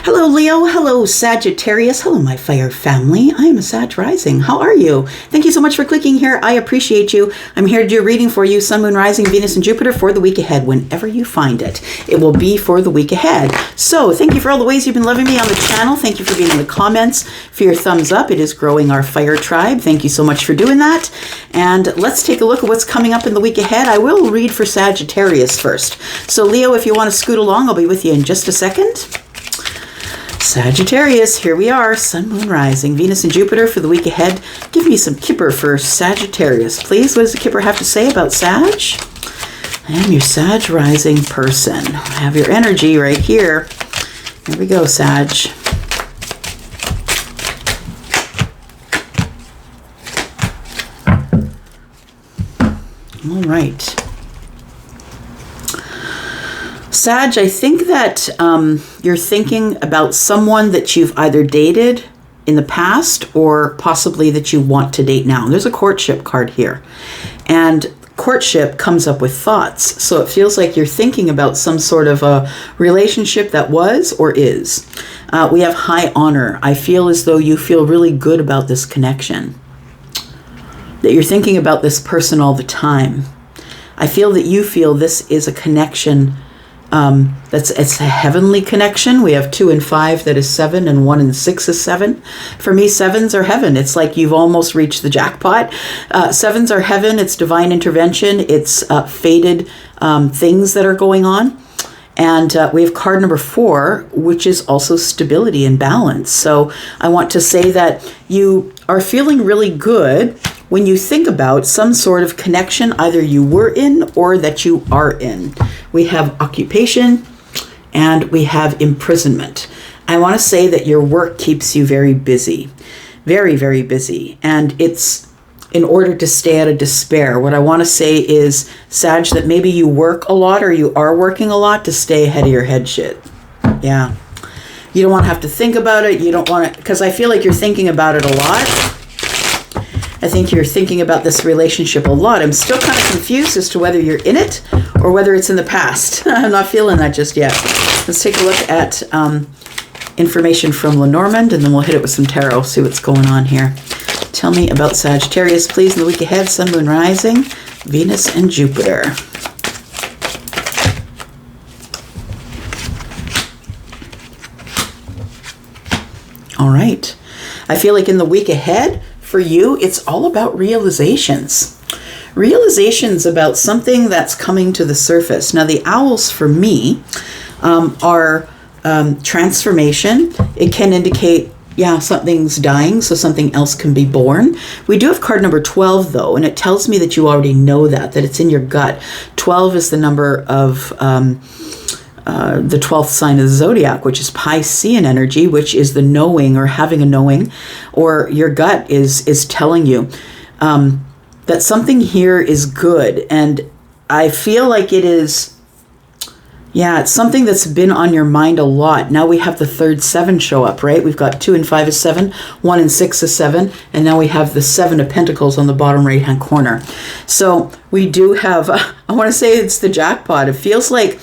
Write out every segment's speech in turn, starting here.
Hello, Leo. Hello, Sagittarius. Hello, my fire family. I am a Sag rising. How are you? Thank you so much for clicking here. I appreciate you. I'm here to do a reading for you, Sun, Moon, Rising, Venus, and Jupiter for the week ahead, whenever you find it. It will be for the week ahead. So thank you for all the ways you've been loving me on the channel. Thank you for being in the comments, for your thumbs up. It is growing our fire tribe. Thank you so much for doing that. And let's take a look at what's coming up in the week ahead. I will read for Sagittarius first. So Leo, if you want to scoot along, I'll be with you in just a second. Sagittarius, here we are, Sun, Moon, Rising, Venus, and Jupiter for the week ahead. Give me some Kipper for Sagittarius, please. What does the Kipper have to say about Sag? I am your Sag rising person. I have your energy right here. Here we go, Sag. All right. Sag, I think that you're thinking about someone that you've either dated in the past or possibly that you want to date now. There's a courtship card here. And courtship comes up with thoughts. So it feels like you're thinking about some sort of a relationship that was or is. We have high honor. I feel as though you feel really good about this connection. That you're thinking about this person all the time. I feel that you feel this is a connection. It's a heavenly connection. We have 2 and 5 that is 7, and 1 and 6 is 7. For me, 7s are heaven. It's like you've almost reached the jackpot. 7s are heaven. It's divine intervention. It's fated things that are going on. And we have card number 4, which is also stability and balance. So I want to say that you are feeling really good when you think about some sort of connection either you were in or that you are in. We have occupation and we have imprisonment. I want to say that your work keeps you very busy, very, very busy. And it's in order to stay out of despair. What I want to say is, Sag, that maybe you work a lot or you are working a lot to stay ahead of your head shit. Yeah. You don't want to have to think about it. You don't want to, because I feel like you're thinking about it a lot. I think you're thinking about this relationship a lot. I'm still kind of confused as to whether you're in it or whether it's in the past. I'm not feeling that just yet. Let's take a look at information from Lenormand, and then we'll hit it with some tarot, see what's going on here. Tell me about Sagittarius, please, in the week ahead. Sun, Moon, Rising, Venus, and Jupiter. All right. I feel like in the week ahead, for you, it's all about realizations. Realizations about something that's coming to the surface. Now, the owls for me are transformation. It can indicate, yeah, something's dying, so something else can be born. We do have card number 12, though, and it tells me that you already know that it's in your gut. 12 is the number of the 12th sign of the zodiac, which is Piscean energy, which is the knowing or having a knowing, or your gut is telling you that something here is good. And I feel like it is, yeah, it's something that's been on your mind a lot. Now we have the third 7 show up, right? We've got 2 and 5 is 7, 1 and 6 is 7, and now we have the 7 of Pentacles on the bottom right-hand corner. So we do have, I want to say it's the jackpot. It feels like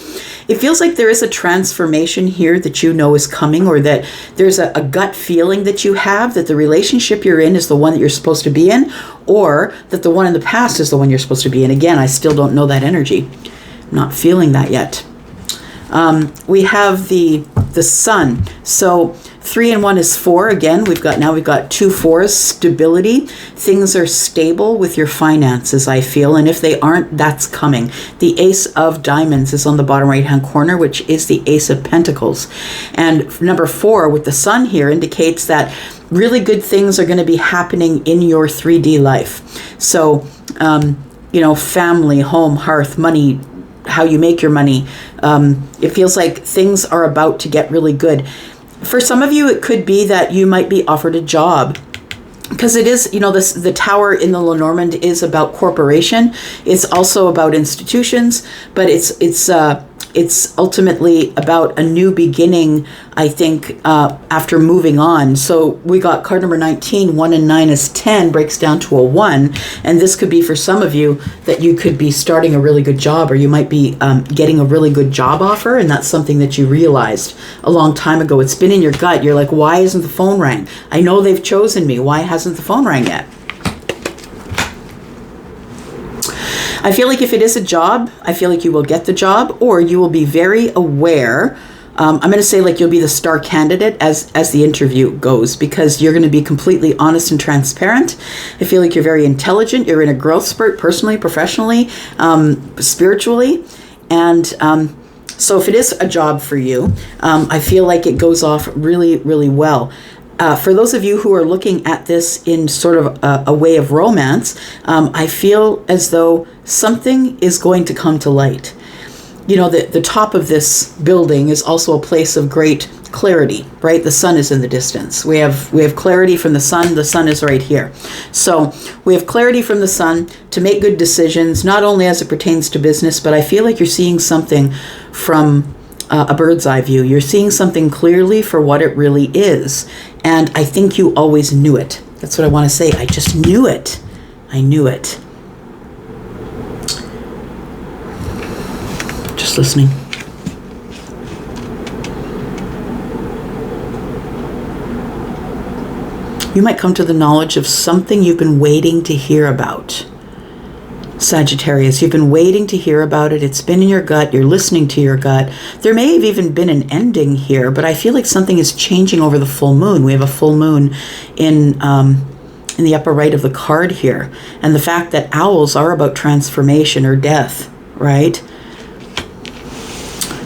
there is a transformation here that you know is coming, or that there's a gut feeling that you have that the relationship you're in is the one that you're supposed to be in, or that the one in the past is the one you're supposed to be in. Again, I still don't know that energy. I'm not feeling that yet. We have the sun. So 3 and 1 is 4. Again, we've got 2 4s, stability. Things are stable with your finances, I feel. And if they aren't, that's coming. The Ace of Diamonds is on the bottom right-hand corner, which is the Ace of Pentacles. And number 4 with the sun here indicates that really good things are going to be happening in your 3D life. So, family, home, hearth, money, how you make your money. It feels like things are about to get really good. For some of you, it could be that you might be offered a job, because it is, the tower in the Lenormand is about corporation. It's also about institutions, but it's it's ultimately about a new beginning, I think, after moving on. So we got card number 19, 1 and 9 is 10, breaks down to a 1. And this could be for some of you that you could be starting a really good job, or you might be getting a really good job offer, and that's something that you realized a long time ago. It's been in your gut. You're like, why isn't the phone rang? I know they've chosen me. Why hasn't the phone rang yet? I feel like if it is a job, I feel like you will get the job, or you will be very aware. I'm going to say like you'll be the star candidate as the interview goes, because you're going to be completely honest and transparent. I feel like you're very intelligent. You're in a growth spurt personally, professionally, spiritually. And so if it is a job for you, I feel like it goes off really, really well. For those of you who are looking at this in sort of a way of romance, I feel as though something is going to come to light. You know, the top of this building is also a place of great clarity, right? The sun is in the distance. We have clarity from the sun. The sun is right here. So we have clarity from the sun to make good decisions, not only as it pertains to business, but I feel like you're seeing something from a bird's eye view. You're seeing something clearly for what it really is. And I think you always knew it. That's what I want to say. I just knew it. I knew it. Just listening. You might come to the knowledge of something you've been waiting to hear about. Sagittarius, you've been waiting to hear about it. It's been in your gut. You're listening to your gut. There may have even been an ending here, but I feel like something is changing over the full moon. We have a full moon in the upper right of the card here. And the fact that owls are about transformation or death, right?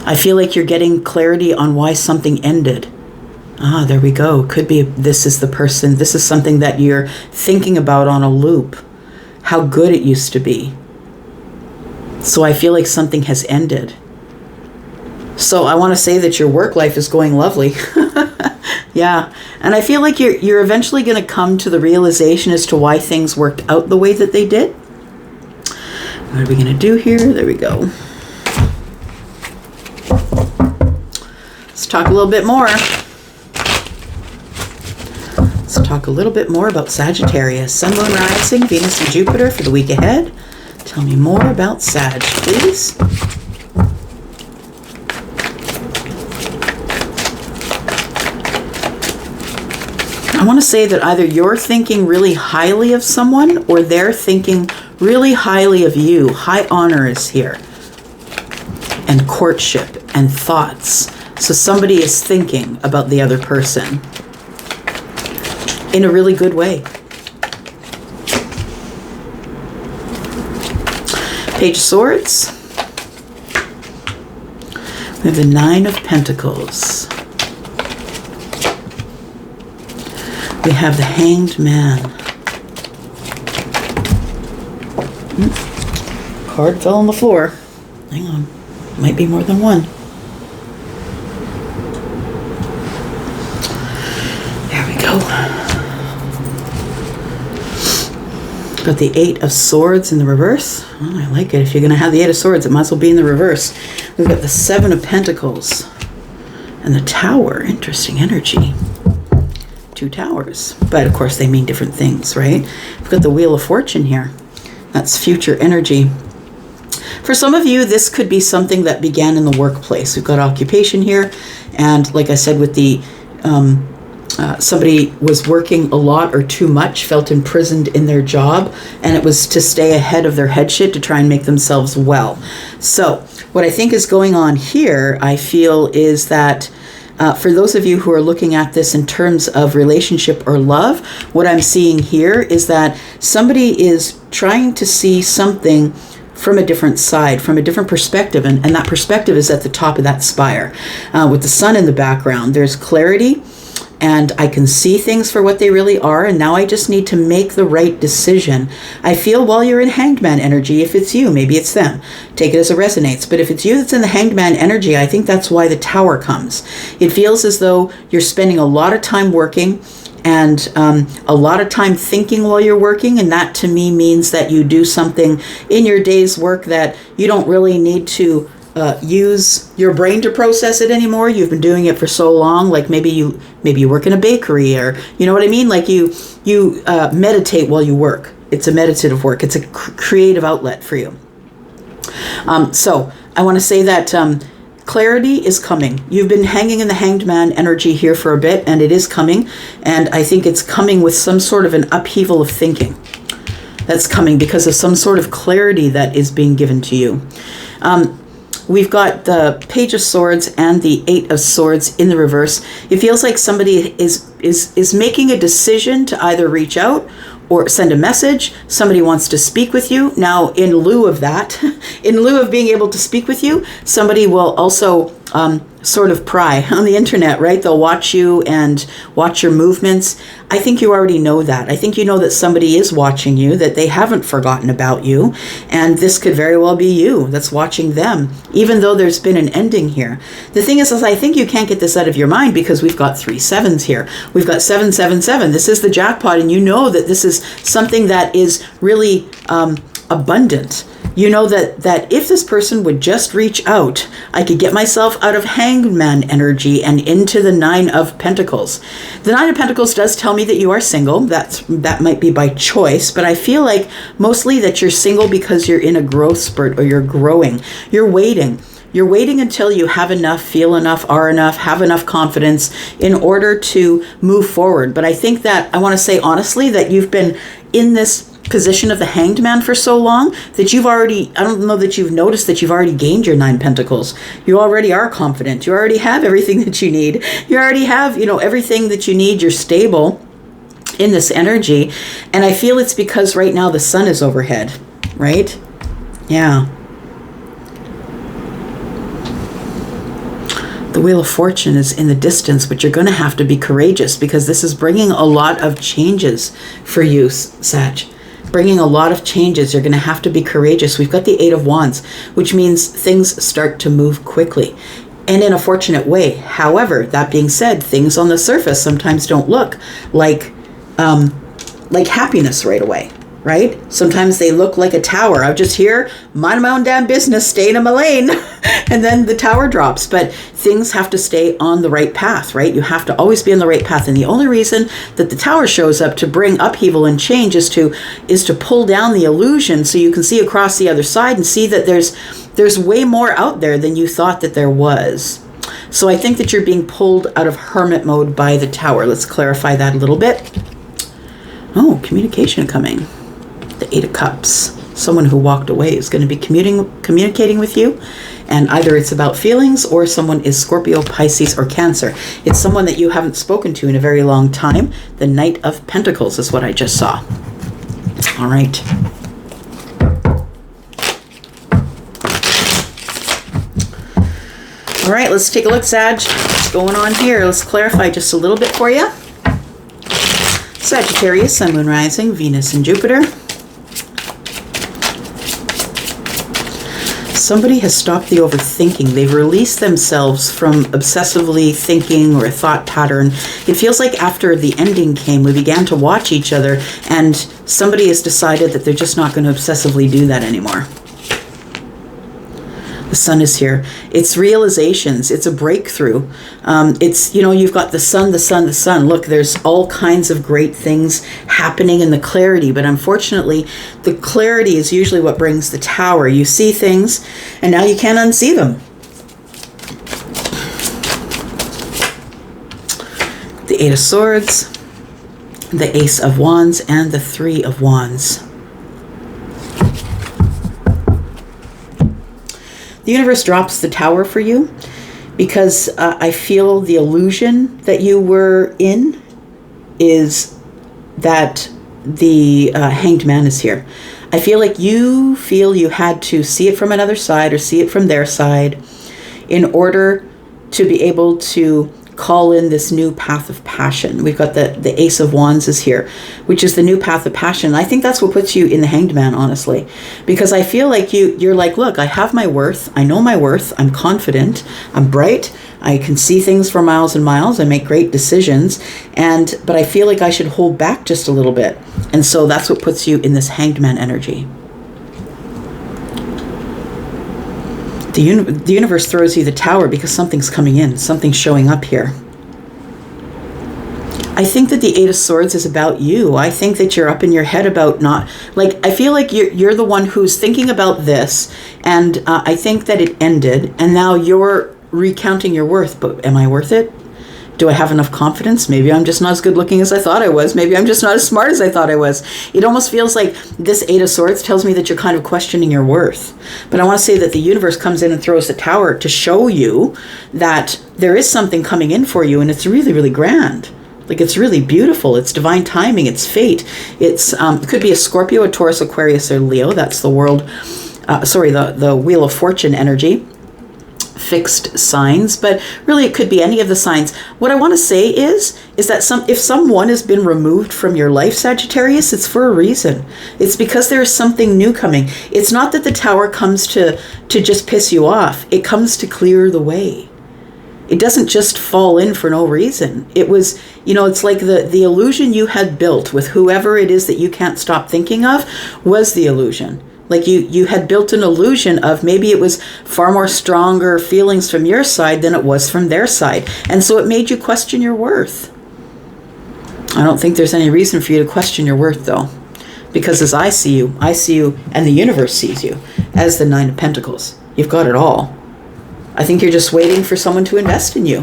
I feel like you're getting clarity on why something ended. Ah, there we go. Could be this is the person. This is something that you're thinking about on a loop. How good it used to be. So I feel like something has ended. So I want to say that your work life is going lovely. Yeah. And I feel like you're eventually going to come to the realization as to why things worked out the way that they did. What are we going to do here? There we go. Let's talk a little bit more. Let's talk a little bit more about Sagittarius. Sun, Moon, Rising, Venus, and Jupiter for the week ahead. Tell me more about Sag, please. I want to say that either you're thinking really highly of someone or they're thinking really highly of you. High honor is here. And courtship and thoughts. So somebody is thinking about the other person in a really good way. Page of Swords. We have the Nine of Pentacles. We have the Hanged Man. Card fell on the floor. Hang on. Might be more than one. There we go. Got the Eight of Swords in the reverse. Oh, I like it. If you're going to have the Eight of Swords, it might as well be in the reverse. We've got the Seven of Pentacles and the Tower. Interesting energy. Two towers. But of course, they mean different things, right? We've got the Wheel of Fortune here. That's future energy. For some of you, this could be something that began in the workplace. We've got occupation here. And like I said, with the somebody was working a lot or too much, felt imprisoned in their job, and it was to stay ahead of their head shit to try and make themselves well. So what I think is going on here, I feel, is that for those of you who are looking at this in terms of relationship or love, what I'm seeing here is that somebody is trying to see something from a different side, from a different perspective, and that perspective is at the top of that spire. With the sun in the background, there's clarity, and I can see things for what they really are, and now I just need to make the right decision. I feel while you're in Hanged Man energy, if it's you, maybe it's them. Take it as it resonates. But if it's you that's in the Hanged Man energy, I think that's why the Tower comes. It feels as though you're spending a lot of time working and a lot of time thinking while you're working, and that to me means that you do something in your day's work that you don't really need to use your brain to process it anymore. You've been doing it for so long. Like maybe you work in a bakery, or you know what I mean. Like you meditate while you work. It's a meditative work. It's a creative outlet for you. So I want to say that clarity is coming. You've been hanging in the Hanged Man energy here for a bit, and it is coming. And I think it's coming with some sort of an upheaval of thinking that's coming because of some sort of clarity that is being given to you. We've got the Page of Swords and the Eight of Swords in the reverse. It feels like somebody is making a decision to either reach out or send a message. Somebody wants to speak with you. Now, in lieu of that, in lieu of being able to speak with you, somebody will also sort of pry on the internet, right? They'll watch you and watch your movements. I think you already know that. I think you know that somebody is watching you, that they haven't forgotten about you. And this could very well be you that's watching them, even though there's been an ending here. The thing is I think you can't get this out of your mind because we've got 3 sevens here. We've got 777. This is the jackpot, and you know that this is something that is really abundant. You know that if this person would just reach out, I could get myself out of Hanged Man energy and into the 9 of Pentacles. The 9 of Pentacles does tell me that you are single. That might be by choice, but I feel like mostly that you're single because you're in a growth spurt, or you're growing. You're waiting. You're waiting until you have enough, feel enough, are enough, have enough confidence in order to move forward. But I think that I want to say honestly that you've been in this position of the Hanged Man for so long that you've already, I don't know that you've noticed that you've already gained your 9 Pentacles. You already are confident. You already have everything that you need. You already have, everything that you need. You're stable in this energy. And I feel it's because right now the sun is overhead, right? Yeah. The Wheel of Fortune is in the distance, but you're going to have to be courageous because this is bringing a lot of changes for you, Sag. Bringing a lot of changes. You're going to have to be courageous. We've got the 8 of Wands, which means things start to move quickly and in a fortunate way. However, that being said, things on the surface sometimes don't look like happiness right away, right? Sometimes they look like a tower. I'm just here, minding my own damn business, staying in my lane, and then the tower drops. But things have to stay on the right path, right? You have to always be on the right path. And the only reason that the tower shows up to bring upheaval and change is to pull down the illusion so you can see across the other side and see that there's way more out there than you thought that there was. So I think that you're being pulled out of hermit mode by the tower. Let's clarify that a little bit. Oh, communication coming. The 8 of Cups. Someone who walked away is going to be communicating with you, and either it's about feelings or someone is Scorpio, Pisces, or Cancer. It's someone that you haven't spoken to in a very long time. The Knight of Pentacles is what I just saw. All right. All right, let's take a look, Sag. What's going on here? Let's clarify just a little bit for you. Sagittarius, Sun, Moon, Rising, Venus, and Jupiter. Somebody has stopped the overthinking. They've released themselves from obsessively thinking or a thought pattern. It feels like after the ending came, we began to watch each other, and somebody has decided that they're just not going to obsessively do that anymore. The sun is here. It's realizations. It's a breakthrough. It's, you've got the sun, the sun, the sun. Look, there's all kinds of great things happening in the clarity, but unfortunately, the clarity is usually what brings the tower. You see things, and now you can't unsee them. The 8 of Swords, the Ace of Wands, and the 3 of Wands. The universe drops the tower for you because I feel the illusion that you were in is that the Hanged Man is here. I feel like you had to see it from another side or see it from their side in order to be able to call in this new path of passion. We've got the Ace of Wands is here, which is the new path of passion. I think that's what puts you in the Hanged Man, honestly, because I feel like you're like, look, I have my worth. I know my worth. I'm confident. I'm bright. I can see things for miles and miles. I make great decisions. But I feel like I should hold back just a little bit. And so that's what puts you in this Hanged Man energy. The universe throws you the Tower because something's coming in, something's showing up here. I think that the Eight of Swords is about you. I think that you're up in your head about not, like, I feel like you're the one who's thinking about this, and I think that it ended, and now you're recounting your worth. But am I worth it? Do I have enough confidence? Maybe I'm just not as good looking as I thought I was. Maybe I'm just not as smart as I thought I was. It almost feels like this Eight of Swords tells me that you're kind of questioning your worth. But I want to say that the universe comes in and throws the Tower to show you that there is something coming in for you, and it's really, really grand. Like, it's really beautiful. It's divine timing. It's fate. It's it could be a Scorpio, a Taurus, Aquarius, or Leo. That's the world. The Wheel of Fortune energy. Fixed signs, but really it could be any of the signs. What I want to say is that if someone has been removed from your life, Sagittarius, it's for a reason. It's because there is something new coming. It's not that the Tower comes to just piss you off. It comes to clear the way. It doesn't just fall in for no reason. It was, it's like the illusion you had built with whoever it is that you can't stop thinking of was the illusion. Like you had built an illusion of maybe it was far more stronger feelings from your side than it was from their side. And so it made you question your worth. I don't think there's any reason for you to question your worth, though. Because as I see you, and the universe sees you as the Nine of Pentacles. You've got it all. I think you're just waiting for someone to invest in you.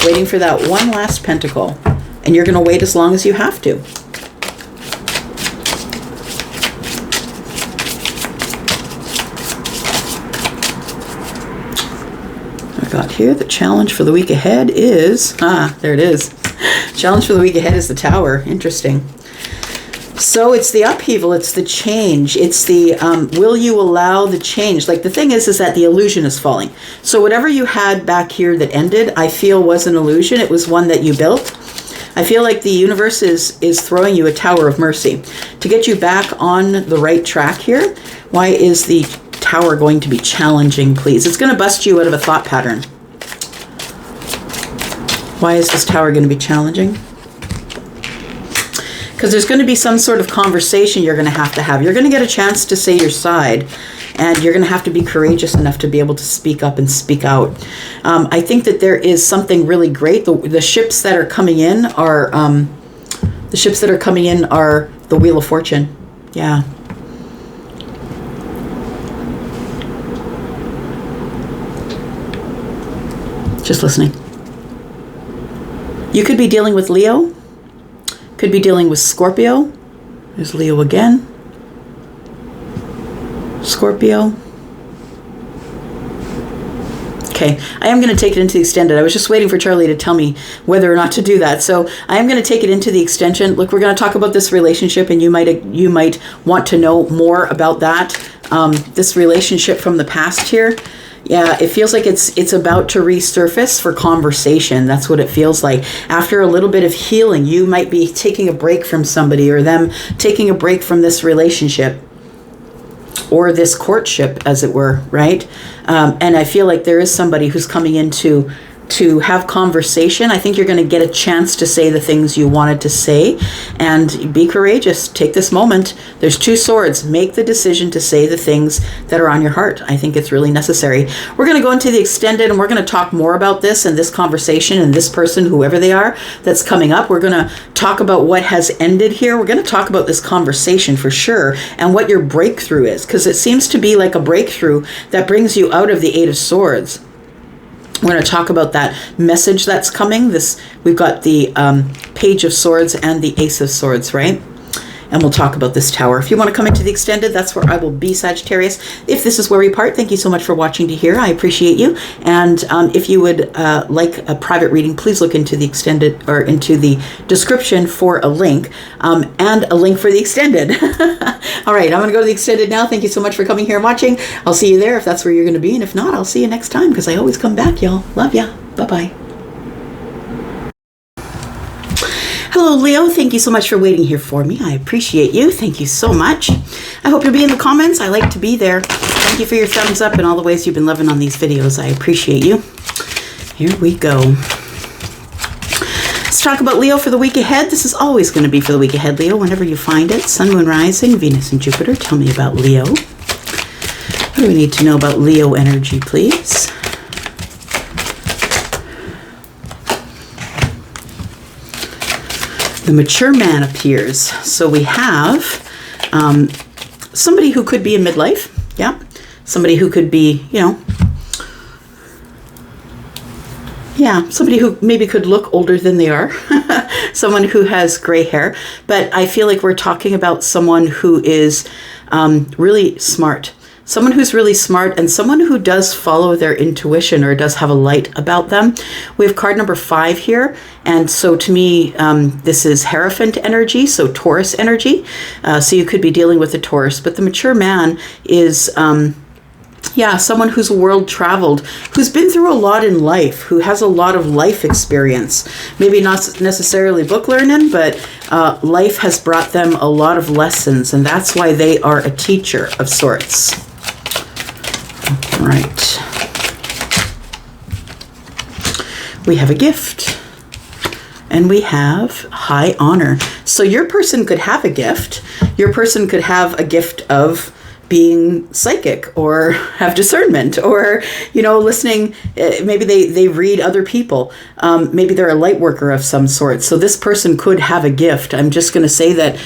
Waiting for that one last pentacle. And you're going to wait as long as you have to. Got here, the challenge for the week ahead is, there it is. Challenge for the week ahead is the Tower. Interesting. So it's the upheaval, it's the change, it's the, will you allow the change? Like, the thing is that the illusion is falling. So whatever you had back here that ended, I feel was an illusion. It was one that you built. I feel like the universe is throwing you a Tower of Mercy to get you back on the right track here. Why is the Tower going to be challenging, please? It's going to bust you out of a thought pattern. Why is this Tower going to be challenging? Because there's going to be some sort of conversation you're going to have. You're going to get a chance to say your side, and you're going to have to be courageous enough to be able to speak up and speak out. I think that there is something really great. The ships that are coming in are the Wheel of Fortune. Yeah. Just listening. You could be dealing with Leo. Could be dealing with Scorpio. There's Leo again. Scorpio. Okay, I am going to take it into the extended. I was just waiting for Charlie to tell me whether or not to do that. So I am going to take it into the extension. Look, we're going to talk about this relationship, and you might want to know more about that. This relationship from the past here. Yeah, it feels like it's about to resurface for conversation. That's what it feels like. After a little bit of healing, you might be taking a break from somebody, or them taking a break from this relationship or this courtship, as it were, right? And I feel like there is somebody who's coming in to have conversation. I think you're going to get a chance to say the things you wanted to say, and be courageous. Take this moment. There's two swords. Make the decision to say the things that are on your heart. I think it's really necessary. We're going to go into the extended, and we're going to talk more about this and this conversation and this person, whoever they are, that's coming up. We're going to talk about what has ended here. We're going to talk about this conversation for sure, and what your breakthrough is, because it seems to be like a breakthrough that brings you out of the Eight of Swords. We're going to talk about that message that's coming. We've got the Page of Swords and the Ace of Swords, right? And we'll talk about this Tower. If you want to come into the extended, that's where I will be, Sagittarius. If this is where we part, thank you so much for watching to here. I appreciate you. And if you would like a private reading, please look into the extended, or into the description for a link, and a link for the extended. All right, I'm going to go to the extended now. Thank you so much for coming here and watching. I'll see you there if that's where you're going to be. And if not, I'll see you next time, because I always come back, y'all. Love ya. Bye-bye. Hello, Leo. Thank you so much for waiting here for me. I appreciate you. Thank you so much. I hope you'll be in the comments. I like to be there. Thank you for your thumbs up and all the ways you've been loving on these videos. I appreciate you. Here we go. Let's talk about Leo for the week ahead. This is always going to be for the week ahead, Leo, whenever you find it. Sun, Moon, Rising, Venus, and Jupiter. Tell me about Leo. What do we need to know about Leo energy, please? The mature man appears. So we have somebody who could be in midlife. Yeah. Somebody who could be, somebody who maybe could look older than they are. Someone who has gray hair. But I feel like we're talking about someone who is really smart. Someone who's really smart and someone who does follow their intuition or does have a light about them. We have card number 5 here. And so to me, this is Hierophant energy, so Taurus energy. So you could be dealing with a Taurus. But the mature man is... someone who's world traveled, who's been through a lot in life, who has a lot of life experience. Maybe not necessarily book learning, but life has brought them a lot of lessons, and that's why they are a teacher of sorts. Right. We have a gift, and we have high honor. So your person could have a gift. Your person could have a gift of being psychic or have discernment or, listening. Maybe they read other people. Maybe they're a light worker of some sort. So this person could have a gift. I'm just going to say that,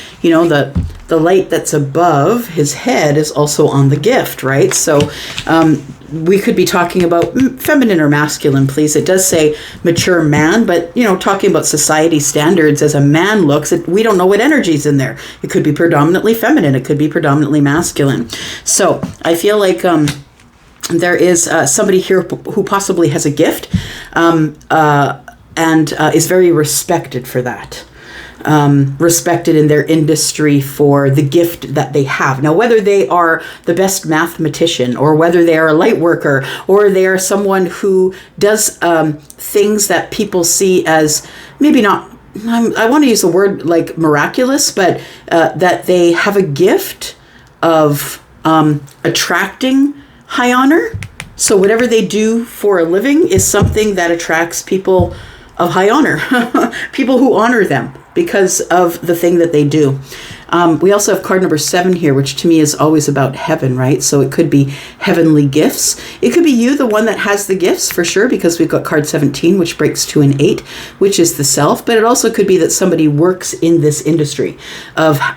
the light that's above his head is also on the gift, right? So we could be talking about feminine or masculine, please. It does say mature man, but, talking about society standards as a man looks, we don't know what energy's in there. It could be predominantly feminine. It could be predominantly masculine. So I feel like there is somebody here who possibly has a gift and is very respected for that. Respected in their industry for the gift that they have. Now, whether they are the best mathematician or whether they are a light worker or they are someone who does things that people see as maybe not, I want to use the word like miraculous, but that they have a gift of attracting high honor. So whatever they do for a living is something that attracts people of high honor, people who honor them because of the thing that they do. We also have card number 7 here, which to me is always about heaven, right? So it could be heavenly gifts. It could be you, the one that has the gifts for sure, because we've got card 17, which breaks 2 and 8, which is the self. But it also could be that somebody works in this industry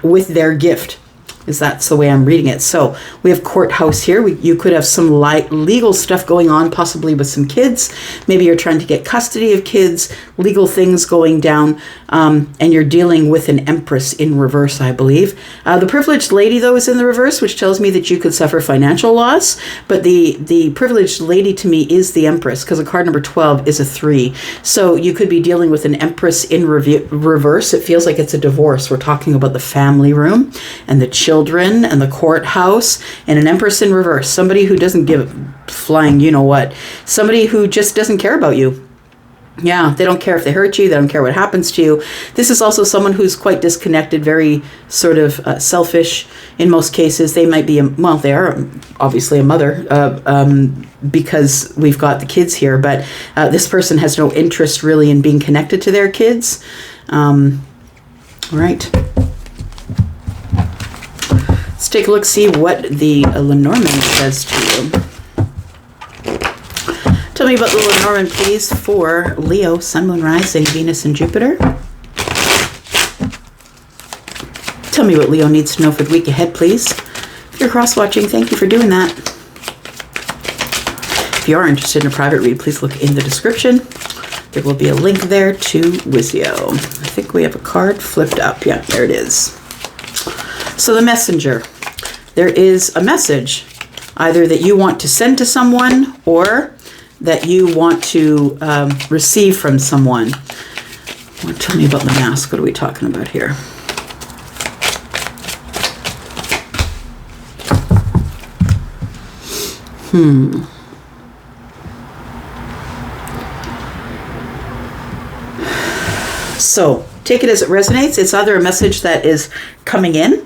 with their gift. That's the way I'm reading it. So we have courthouse here. You could have some legal stuff going on, possibly with some kids. Maybe you're trying to get custody of kids, legal things going down, and you're dealing with an empress in reverse, I believe. The privileged lady, though, is in the reverse, which tells me that you could suffer financial loss. But the privileged lady to me is the empress, because a card number 12 is a 3. So you could be dealing with an empress in reverse. It feels like it's a divorce. We're talking about the family room and the children and the courthouse and an empress in reverse. Somebody who doesn't give a flying you-know-what. Somebody who just doesn't care about you. Yeah, they don't care if they hurt you. They don't care what happens to you. This is also someone who's quite disconnected, very sort of selfish in most cases. They might be, they are obviously a mother because we've got the kids here, but this person has no interest really in being connected to their kids. Right. Let's take a look, see what the Lenormand says to you. Tell me about the Lenormand, please, for Leo, Sun, Moon, Rising, Venus, and Jupiter. Tell me what Leo needs to know for the week ahead, please. If you're cross-watching, thank you for doing that. If you are interested in a private read, please look in the description. There will be a link there to Wizio. I think we have a card flipped up. Yeah, there it is. So the messenger. There is a message, either that you want to send to someone or that you want to receive from someone. Tell me about the mask. What are we talking about here? So take it as it resonates. It's either a message that is coming in.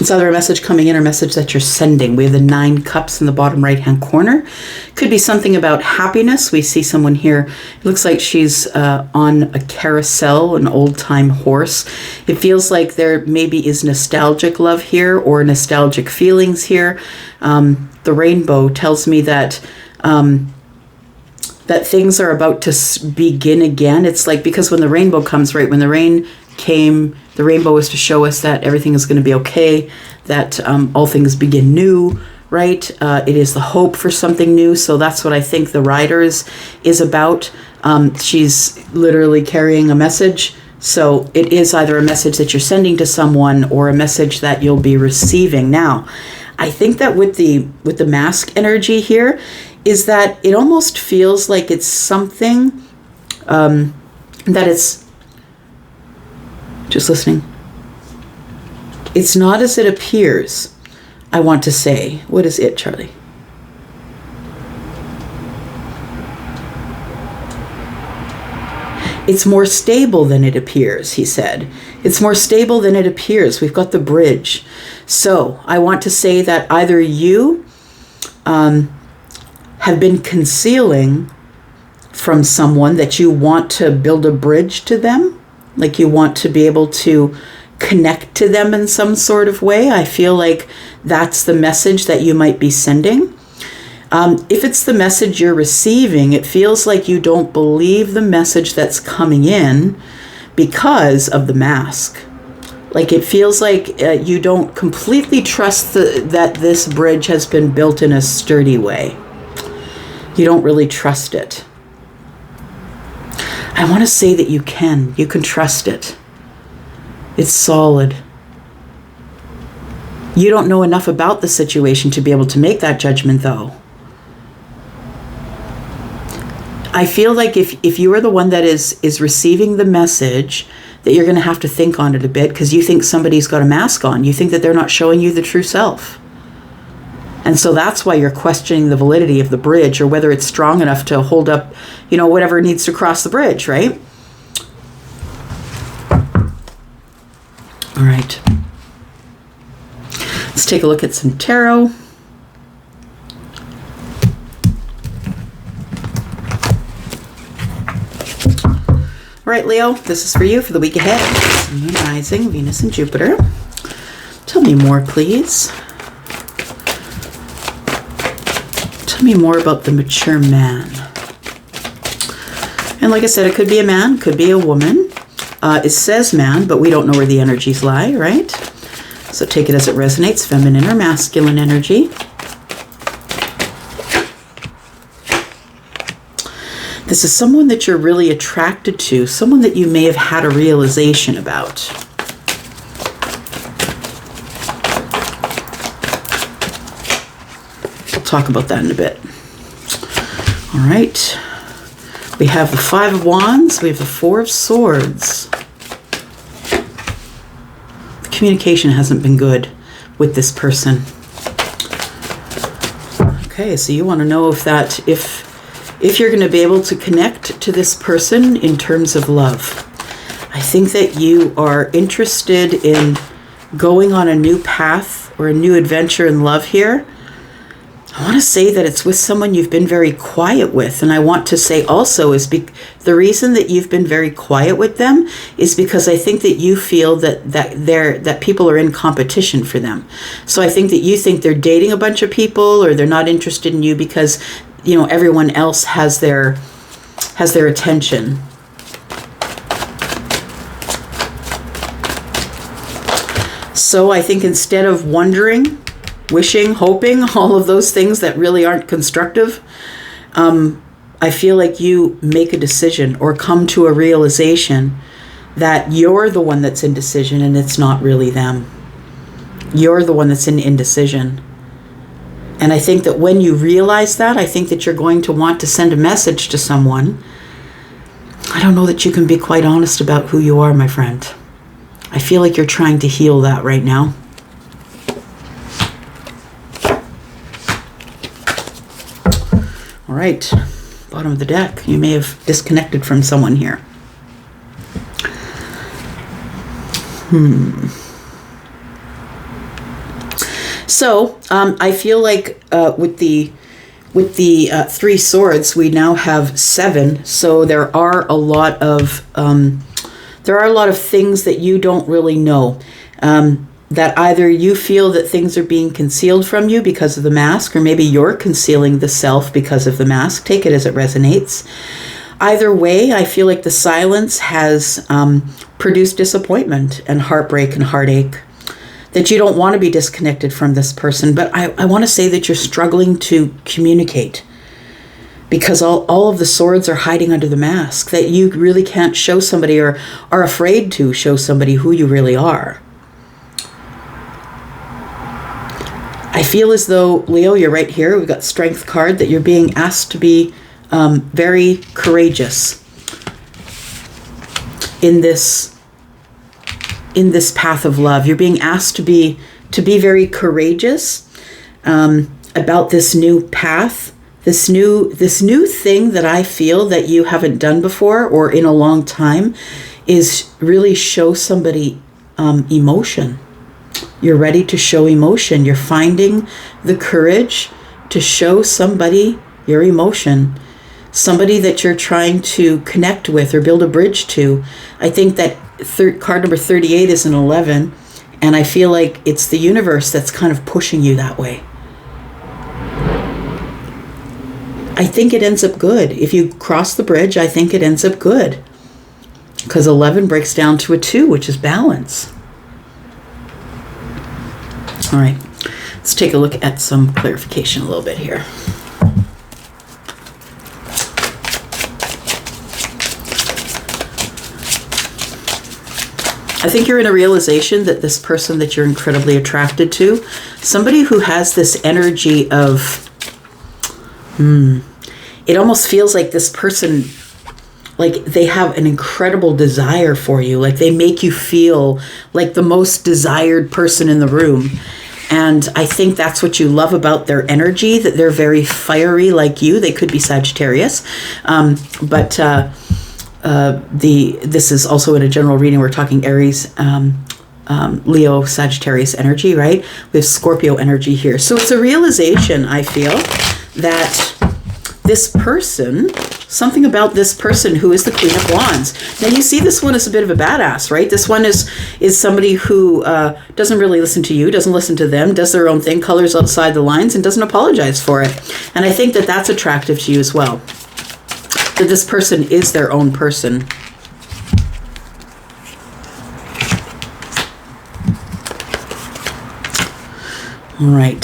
It's either a message coming in or a message that you're sending. We have the 9 cups in the bottom right-hand corner. Could be something about happiness. We see someone here. It looks like she's on a carousel, an old-time horse. It feels like there maybe is nostalgic love here or nostalgic feelings here. The rainbow tells me that that things are about to begin again. It's like, because when the rainbow comes, right, when the rain came, the rainbow is to show us that everything is going to be okay, that all things begin new, right? It is the hope for something new. So that's what I think the rider is about. She's literally carrying a message. So it is either a message that you're sending to someone or a message that you'll be receiving. Now, I think that with the mask energy here is that it almost feels like it's something that it's just listening. It's not as it appears, I want to say. What is it, Charlie? It's more stable than it appears, he said. It's more stable than it appears. We've got the bridge. So I want to say that either you have been concealing from someone that you want to build a bridge to them, like you want to be able to connect to them in some sort of way. I feel like that's the message that you might be sending. If it's the message you're receiving, it feels like you don't believe the message that's coming in because of the mask. Like it feels like you don't completely trust that this bridge has been built in a sturdy way. You don't really trust it. I want to say that you can trust it. It's solid. You don't know enough about the situation to be able to make that judgment, though. I feel like if you are the one that is receiving the message, that you're going to have to think on it a bit, because you think somebody's got a mask on. You think that they're not showing you the true self. And so that's why you're questioning the validity of the bridge, or whether it's strong enough to hold up, whatever needs to cross the bridge, right? All right. Let's take a look at some tarot. All right, Leo, this is for you for the week ahead. Moon rising, Venus and Jupiter. Tell me more, please. Tell me more about the mature man. And like I said, it could be a man, could be a woman. It says man, but we don't know where the energies lie, right? So take it as it resonates, feminine or masculine energy. This is someone that you're really attracted to, someone that you may have had a realization about. We'll talk about that in a bit. All right. We have the 5 of Wands. We have the 4 of Swords. The communication hasn't been good with this person. Okay, so you want to know if you're going to be able to connect to this person in terms of love. I think that you are interested in going on a new path or a new adventure in love here. I want to say that it's with someone you've been very quiet with. And I want to say also the reason that you've been very quiet with them is because I think that you feel that people are in competition for them. So I think that you think they're dating a bunch of people, or they're not interested in you because everyone else has their attention. So I think instead of wondering, wishing, hoping, all of those things that really aren't constructive, I feel like you make a decision or come to a realization that you're the one that's in decision and it's not really them. You're the one that's in indecision. And I think that when you realize that, I think that you're going to want to send a message to someone. I don't know that you can be quite honest about who you are, my friend. I feel like you're trying to heal that right now. All right, bottom of the deck. You may have disconnected from someone here. So I feel like with the three swords, we now have 7. So there are a lot of things that you don't really know. That either you feel that things are being concealed from you because of the mask, or maybe you're concealing the self because of the mask. Take it as it resonates. Either way, I feel like the silence has produced disappointment and heartbreak and heartache. That you don't want to be disconnected from this person, but I want to say that you're struggling to communicate because all of the swords are hiding under the mask, that you really can't show somebody or are afraid to show somebody who you really are. I feel as though, Leo, you're right here. We've got Strength card, that you're being asked to be very courageous in this path of love. You're being asked to be very courageous about this new path, this new thing that I feel that you haven't done before or in a long time, is really show somebody emotion. You're ready to show emotion. You're finding the courage to show somebody your emotion, somebody that you're trying to connect with or build a bridge to. I think that card number 38 is an 11, and I feel like it's the universe that's kind of pushing you that way. I think it ends up good. If you cross the bridge, I think it ends up good, because 11 breaks down to a 2, which is balance. All right, let's take a look at some clarification a little bit here. I think you're in a realization that this person that you're incredibly attracted to, somebody who has this energy of, it almost feels like this person, like they have an incredible desire for you. Like they make you feel like the most desired person in the room. And I think that's what you love about their energy, that they're very fiery like you. They could be Sagittarius. This is also in a general reading. We're talking Aries, Leo, Sagittarius energy, right? We have Scorpio energy here. So it's a realization, I feel, that this person, something about this person who is the Queen of Wands. Now you see this one is a bit of a badass, right? This one is somebody who doesn't really listen to you, doesn't listen to them, does their own thing, colors outside the lines, and doesn't apologize for it. And I think that that's attractive to you as well. That this person is their own person. All right.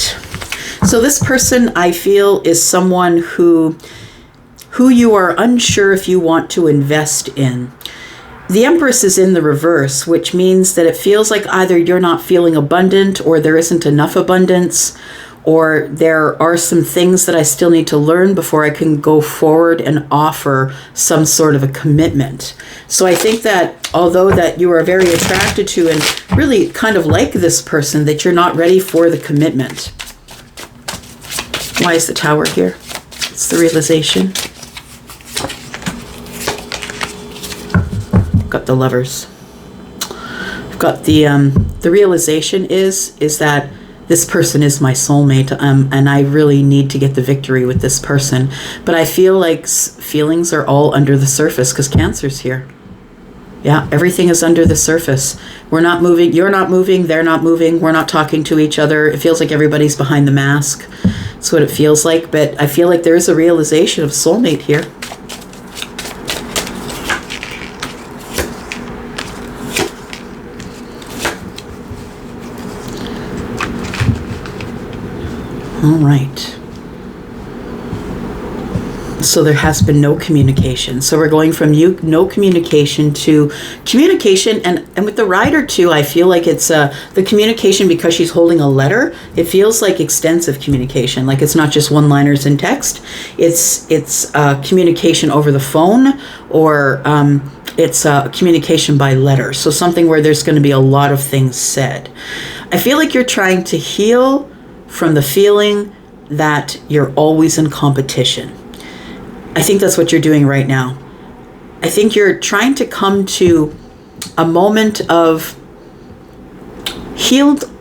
So this person, I feel, is someone who you are unsure if you want to invest in. The Empress is in the reverse, which means that it feels like either you're not feeling abundant, or there isn't enough abundance, or there are some things that I still need to learn before I can go forward and offer some sort of a commitment. So I think that although that you are very attracted to and really kind of like this person, that you're not ready for the commitment. Why is the Tower here? It's the realization. Got the Lovers. I've got the realization is that this person is my soulmate, and I really need to get the victory with this person. But I feel like feelings are all under the surface because Cancer's here. Yeah, everything is under the surface. We're not moving. You're not moving. They're not moving. We're not talking to each other. It feels like everybody's behind the mask. That's what it feels like. But I feel like there is a realization of soulmate here. All right. So there has been no communication. So we're going from no communication to communication. And with the Rider too, I feel like it's the communication, because she's holding a letter. It feels like extensive communication. Like it's not just one-liners in text. It's communication over the phone, or it's communication by letter. So something where there's going to be a lot of things said. I feel like you're trying to heal from the feeling that you're always in competition. I think that's what you're doing right now. I think you're trying to come to a moment of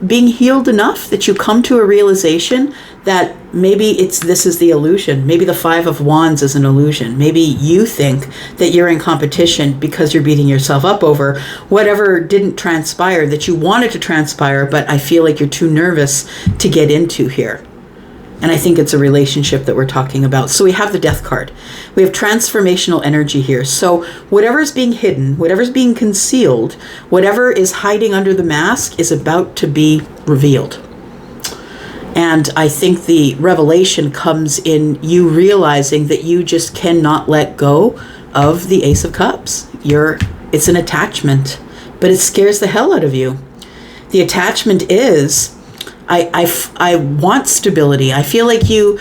being healed enough that you come to a realization that maybe this is the illusion. Maybe the Five of Wands is an illusion. Maybe you think that you're in competition because you're beating yourself up over whatever didn't transpire that you wanted to transpire, but I feel like you're too nervous to get into here. And I think it's a relationship that we're talking about. So we have the Death card. We have transformational energy here. So whatever is being hidden, whatever's being concealed, whatever is hiding under the mask is about to be revealed. And I think the revelation comes in you realizing that you just cannot let go of the Ace of Cups. It's an attachment, but it scares the hell out of you. The attachment is, I want stability. I feel like you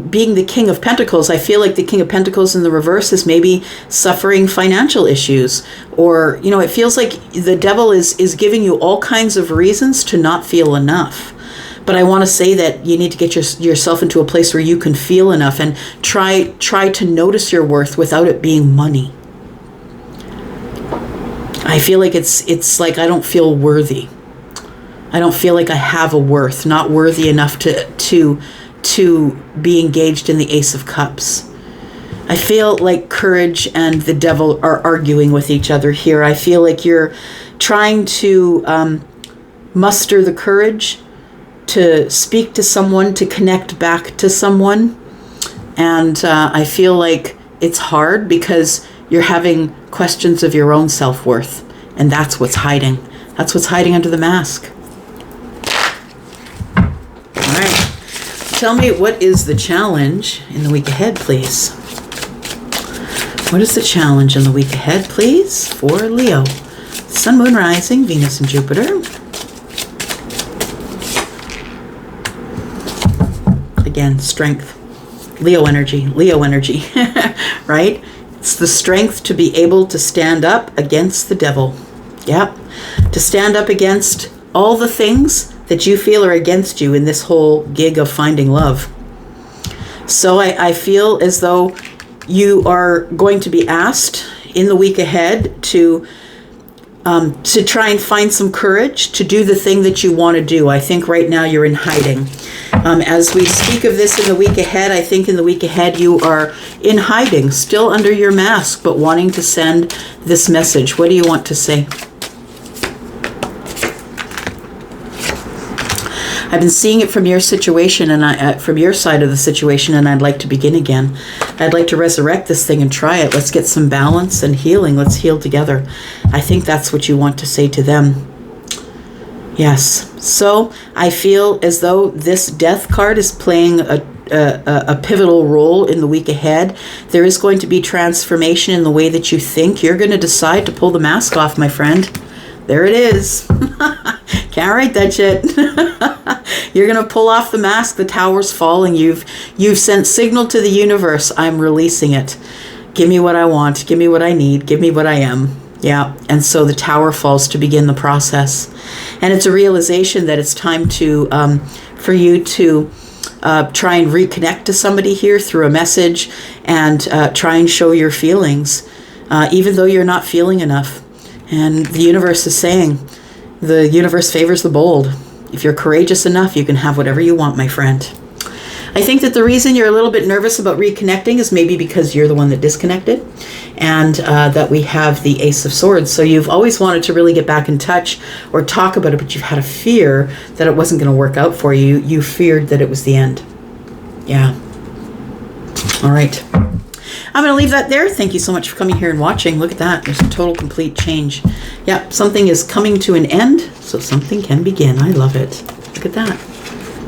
being the King of Pentacles, I feel like the King of Pentacles in the reverse is maybe suffering financial issues, or, it feels like the devil is giving you all kinds of reasons to not feel enough. But I want to say that you need to get yourself into a place where you can feel enough and try to notice your worth without it being money. I feel like it's like I don't feel worthy. I don't feel like I have a worth, not worthy enough to be engaged in the Ace of Cups. I feel like courage and the devil are arguing with each other here. I feel like you're trying to muster the courage to speak to someone, to connect back to someone. And I feel like it's hard because you're having questions of your own self-worth. And that's what's hiding. That's what's hiding under the mask. All right. Tell me, what is the challenge in the week ahead, please? What is the challenge in the week ahead, please, for Leo? Sun, Moon, Rising, Venus, and Jupiter. Again, strength. Leo energy, right? It's the strength to be able to stand up against the devil. Yep. To stand up against all the things that you feel are against you in this whole gig of finding love. So I feel as though you are going to be asked in the week ahead to try and find some courage to do the thing that you want to do. I think right now you're in hiding. As we speak of this in the week ahead, I think in the week ahead you are in hiding, still under your mask, but wanting to send this message. What do you want to say? I've been seeing it from your situation and from your side of the situation, and I'd like to begin again. I'd like to resurrect this thing and try it. Let's get some balance and healing. Let's heal together. I think that's what you want to say to them. Yes. So I feel as though this Death card is playing a pivotal role in the week ahead. There is going to be transformation in the way that you think. You're going to decide to pull the mask off, my friend. There it is. Can't write that shit. You're going to pull off the mask. The tower's falling. You've sent signal to the universe. I'm releasing it. Give me what I want. Give me what I need. Give me what I am. Yeah. And so the tower falls to begin the process. And it's a realization that it's time to for you to try and reconnect to somebody here through a message and try and show your feelings, even though you're not feeling enough. And the universe is saying, the universe favors the bold. If you're courageous enough, you can have whatever you want, my friend. I think that the reason you're a little bit nervous about reconnecting is maybe because you're the one that disconnected, and that we have the Ace of Swords. So you've always wanted to really get back in touch or talk about it, but you've had a fear that it wasn't going to work out for you. You feared that it was the end. Yeah. All right. I'm going to leave that there. Thank you so much for coming here and watching. Look at that. There's a total complete change. Yeah, something is coming to an end, so something can begin. I love it. Look at that.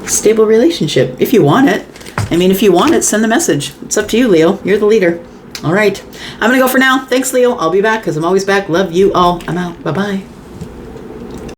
Stable relationship, if you want it. I mean, if you want it, send the message. It's up to you, Leo. You're the leader. All right. I'm going to go for now. Thanks, Leo. I'll be back because I'm always back. Love you all. I'm out. Bye-bye.